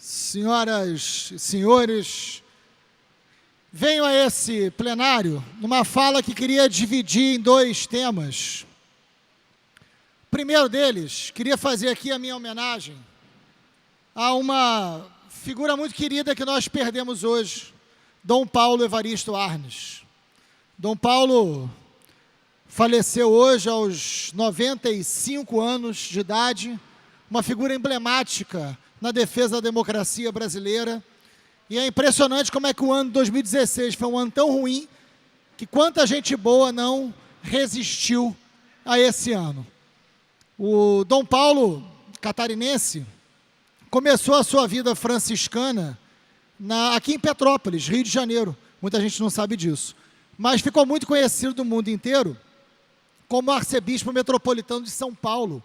Senhoras e senhores, venho a esse plenário numa fala que queria dividir em dois temas. O primeiro deles, queria fazer aqui a minha homenagem a uma figura muito querida que nós perdemos hoje, Dom Paulo Evaristo Arnes. Dom Paulo faleceu hoje aos 95 anos de idade, uma figura emblemática na defesa da democracia brasileira. E é impressionante como é que o ano de 2016 foi um ano tão ruim que quanta gente boa não resistiu a esse ano. O Dom Paulo, catarinense, começou a sua vida franciscana aqui em Petrópolis, Rio de Janeiro. Muita gente não sabe disso. Mas ficou muito conhecido do mundo inteiro como arcebispo metropolitano de São Paulo,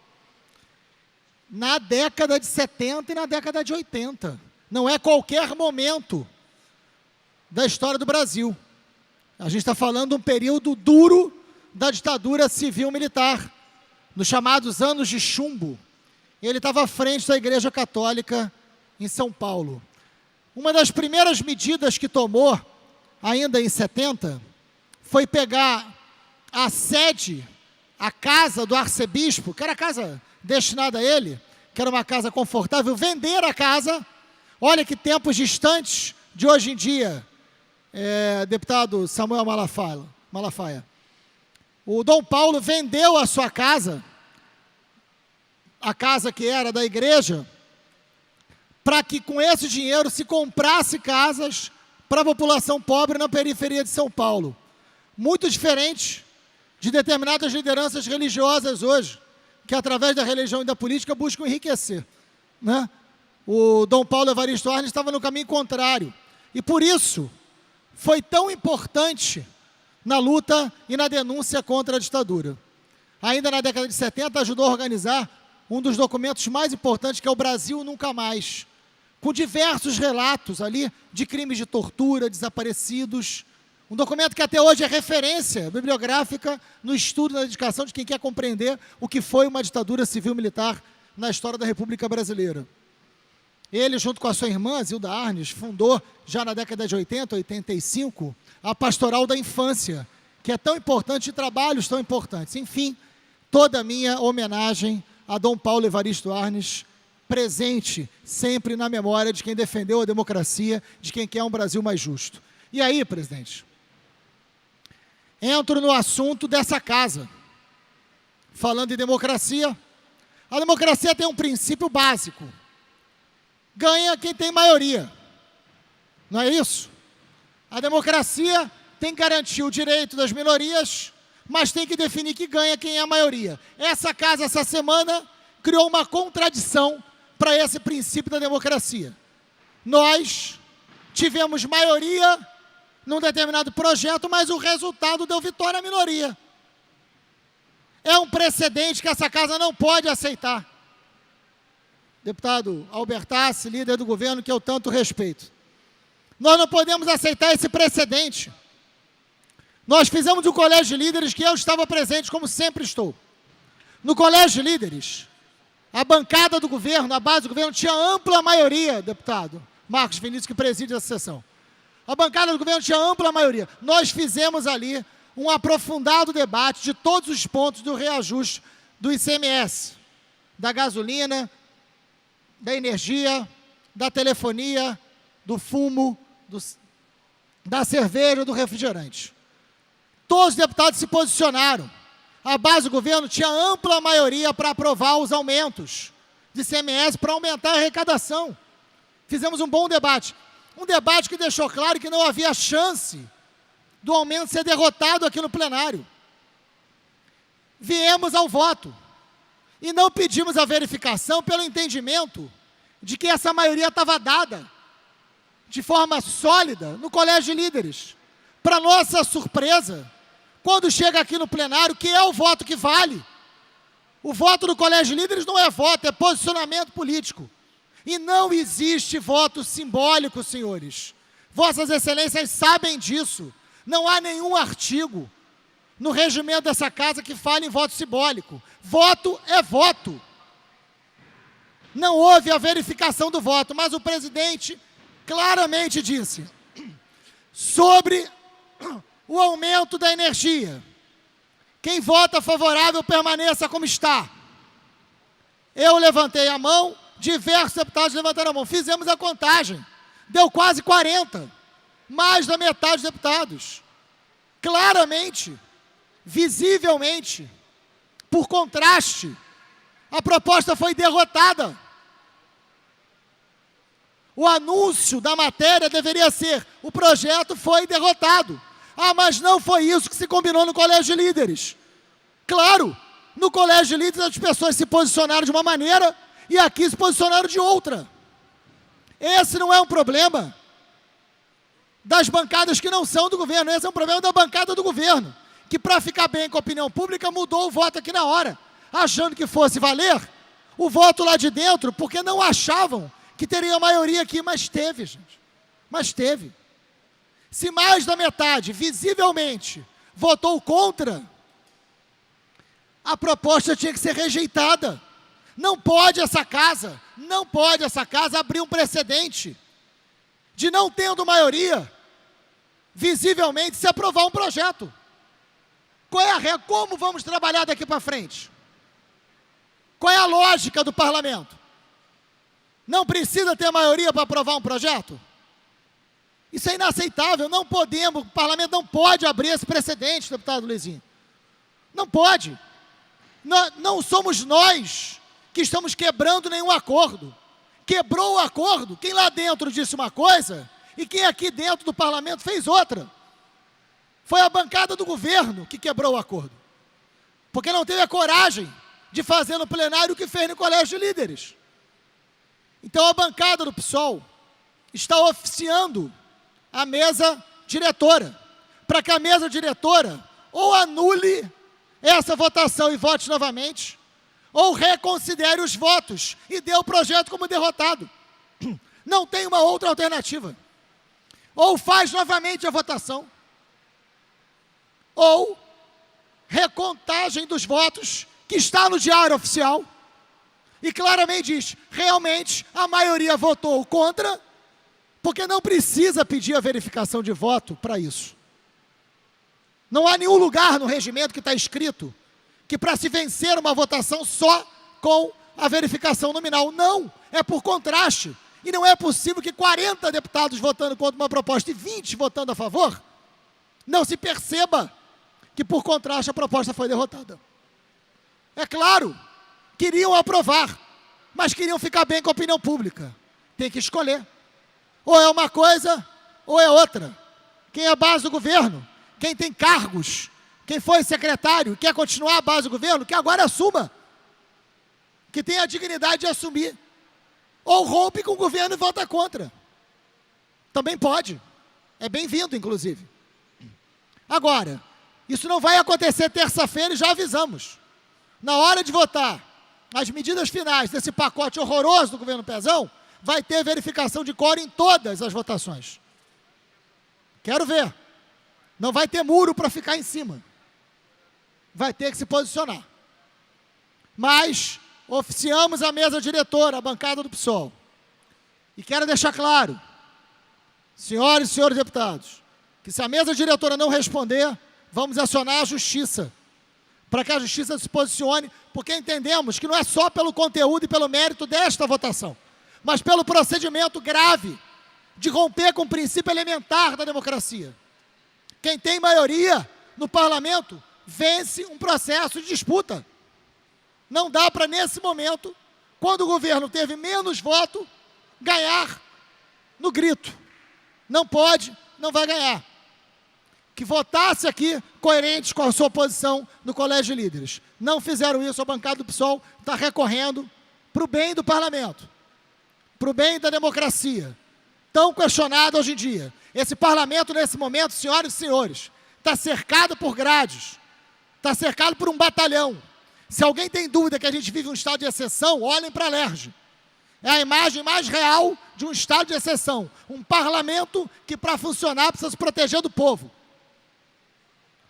na década de 70 e na década de 80. Não é qualquer momento da história do Brasil. A gente está falando de um período duro da ditadura civil-militar, nos chamados anos de chumbo. Ele estava à frente da Igreja Católica em São Paulo. Uma das primeiras medidas que tomou, ainda em 70, foi pegar a sede, a casa do arcebispo, que era a casa destinada a ele, que era uma casa confortável, vender a casa. Olha que tempos distantes de hoje em dia, deputado Samuel Malafaia. O Dom Paulo vendeu a sua casa, a casa que era da igreja, para que com esse dinheiro se comprasse casas para a população pobre na periferia de São Paulo. Muito diferente de determinadas lideranças religiosas hoje, que através da religião e da política buscam enriquecer, né? O Dom Paulo Evaristo Arnes estava no caminho contrário. E por isso foi tão importante na luta e na denúncia contra a ditadura. Ainda na década de 70 ajudou a organizar um dos documentos mais importantes, que é o Brasil Nunca Mais, com diversos relatos ali de crimes de tortura, desaparecidos. Um documento que até hoje é referência bibliográfica no estudo e na dedicação de quem quer compreender o que foi uma ditadura civil-militar na história da República Brasileira. Ele, junto com a sua irmã, Zilda Arnes, fundou, já na década de 80, 85, a Pastoral da Infância, que é tão importante, e trabalhos tão importantes. Enfim, toda a minha homenagem a Dom Paulo Evaristo Arnes, presente sempre na memória de quem defendeu a democracia, de quem quer um Brasil mais justo. E aí, presidente, entro no assunto dessa casa. Falando em democracia, a democracia tem um princípio básico: ganha quem tem maioria. Não é isso? A democracia tem que garantir o direito das minorias, mas tem que definir que ganha quem é a maioria. Essa casa, essa semana, criou uma contradição para esse princípio da democracia. Nós tivemos maioria num determinado projeto, mas o resultado deu vitória à minoria. É um precedente que essa casa não pode aceitar. Deputado Albertassi, líder do governo, que eu tanto respeito. Nós não podemos aceitar esse precedente. Nós fizemos um colégio de líderes que eu estava presente, como sempre estou. No colégio de líderes, a bancada do governo, a base do governo, tinha ampla maioria, deputado Marcos Vinícius, que preside essa sessão. A bancada do governo tinha ampla maioria. Nós fizemos ali um aprofundado debate de todos os pontos do reajuste do ICMS, da gasolina, da energia, da telefonia, do fumo, da cerveja, do refrigerante. Todos os deputados se posicionaram. A base do governo tinha ampla maioria para aprovar os aumentos de ICMS, para aumentar a arrecadação. Fizemos um bom debate. Um debate que deixou claro que não havia chance do aumento ser derrotado aqui no plenário. Viemos ao voto e não pedimos a verificação pelo entendimento de que essa maioria estava dada de forma sólida no colégio de líderes. Para nossa surpresa, quando chega aqui no plenário, que é o voto que vale. O voto do colégio de líderes não é voto, é posicionamento político. E não existe voto simbólico, senhores. Vossas Excelências sabem disso. Não há nenhum artigo no regimento dessa casa que fale em voto simbólico. Voto é voto. não houve a verificação do voto, mas o presidente claramente disse sobre o aumento da energia. Quem vota favorável permaneça como está. Eu levantei a mão, diversos deputados levantaram a mão. Fizemos a contagem. Deu quase 40. Mais da metade dos deputados. Claramente, visivelmente, por contraste, a proposta foi derrotada. O anúncio da matéria deveria ser: o projeto foi derrotado. Ah, mas não foi isso que se combinou no Colégio de Líderes. Claro, no Colégio de Líderes as pessoas se posicionaram de uma maneira e aqui se posicionaram de outra. Esse não é um problema das bancadas que não são do governo, esse é um problema da bancada do governo, que para ficar bem com a opinião pública mudou o voto aqui na hora, achando que fosse valer o voto lá de dentro, porque não achavam que teria maioria aqui, mas teve, gente. Mas teve. Se mais da metade, visivelmente, votou contra, a proposta tinha que ser rejeitada. Não pode essa casa abrir um precedente de, não tendo maioria, visivelmente, se aprovar um projeto. Qual é a regra? Como vamos trabalhar daqui para frente? Qual é a lógica do parlamento? Não precisa ter maioria para aprovar um projeto? Isso é inaceitável, não podemos, o parlamento não pode abrir esse precedente, deputado Luizinho. Não pode. Não somos nós que estamos quebrando nenhum acordo. Quebrou o acordo quem lá dentro disse uma coisa e quem aqui dentro do parlamento fez outra. Foi a bancada do governo que quebrou o acordo. Porque não teve a coragem de fazer no plenário o que fez no Colégio de Líderes. Então a bancada do PSOL está oficiando a mesa diretora, para que a mesa diretora ou anule essa votação e vote novamente, ou reconsidere os votos e dê o projeto como derrotado. Não tem uma outra alternativa. Ou faz novamente a votação, ou recontagem dos votos, que está no Diário Oficial, e claramente diz, realmente a maioria votou contra, porque não precisa pedir a verificação de voto para isso. Não há nenhum lugar no regimento que está escrito que para se vencer uma votação só com a verificação nominal. Não, é por contraste. E não é possível que 40 deputados votando contra uma proposta e 20 votando a favor, não se perceba que por contraste a proposta foi derrotada. É claro, queriam aprovar, mas queriam ficar bem com a opinião pública. Tem que escolher. Ou é uma coisa, ou é outra. Quem é a base do governo, quem tem cargos, quem foi secretário, quer continuar a base do governo, que agora assuma. Que tenha a dignidade de assumir. Ou rompe com o governo e vota contra. Também pode. É bem-vindo, inclusive. Agora, isso não vai acontecer terça-feira e já avisamos. Na hora de votar as medidas finais desse pacote horroroso do governo Pezão, vai ter verificação de quórum em todas as votações. Quero ver. Não vai ter muro para ficar em cima. Vai ter que se posicionar. Mas oficiamos a mesa diretora, a bancada do PSOL. E quero deixar claro, senhoras e senhores deputados, que se a mesa diretora não responder, vamos acionar a justiça, para que a justiça se posicione, porque entendemos que não é só pelo conteúdo e pelo mérito desta votação, mas pelo procedimento grave de romper com o princípio elementar da democracia. Quem tem maioria no parlamento vence um processo de disputa. Não dá para, nesse momento, quando o governo teve menos voto, ganhar no grito. Não pode, não vai ganhar. Que votasse aqui coerentes com a sua posição no Colégio de Líderes. Não fizeram isso, a bancada do PSOL está recorrendo para o bem do parlamento, para o bem da democracia, tão questionado hoje em dia. Esse parlamento, nesse momento, senhoras e senhores, está cercado por grades, está cercado por um batalhão. Se alguém tem dúvida que a gente vive um estado de exceção, olhem para a LERJ. É a imagem mais real de um estado de exceção. Um parlamento que, para funcionar, precisa se proteger do povo.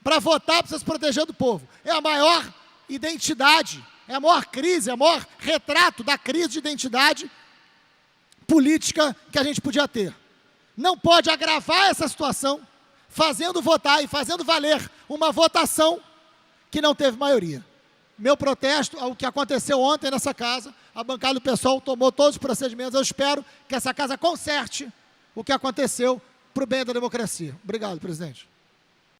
Para votar, precisa se proteger do povo. É a maior identidade é a maior crise, é o maior retrato da crise de identidade política que a gente podia ter. Não pode agravar essa situação fazendo votar e fazendo valer uma votação que não teve maioria. Meu protesto ao que aconteceu ontem nessa casa, a bancada do PSOL tomou todos os procedimentos, eu espero que essa casa conserte o que aconteceu para o bem da democracia. Obrigado, presidente.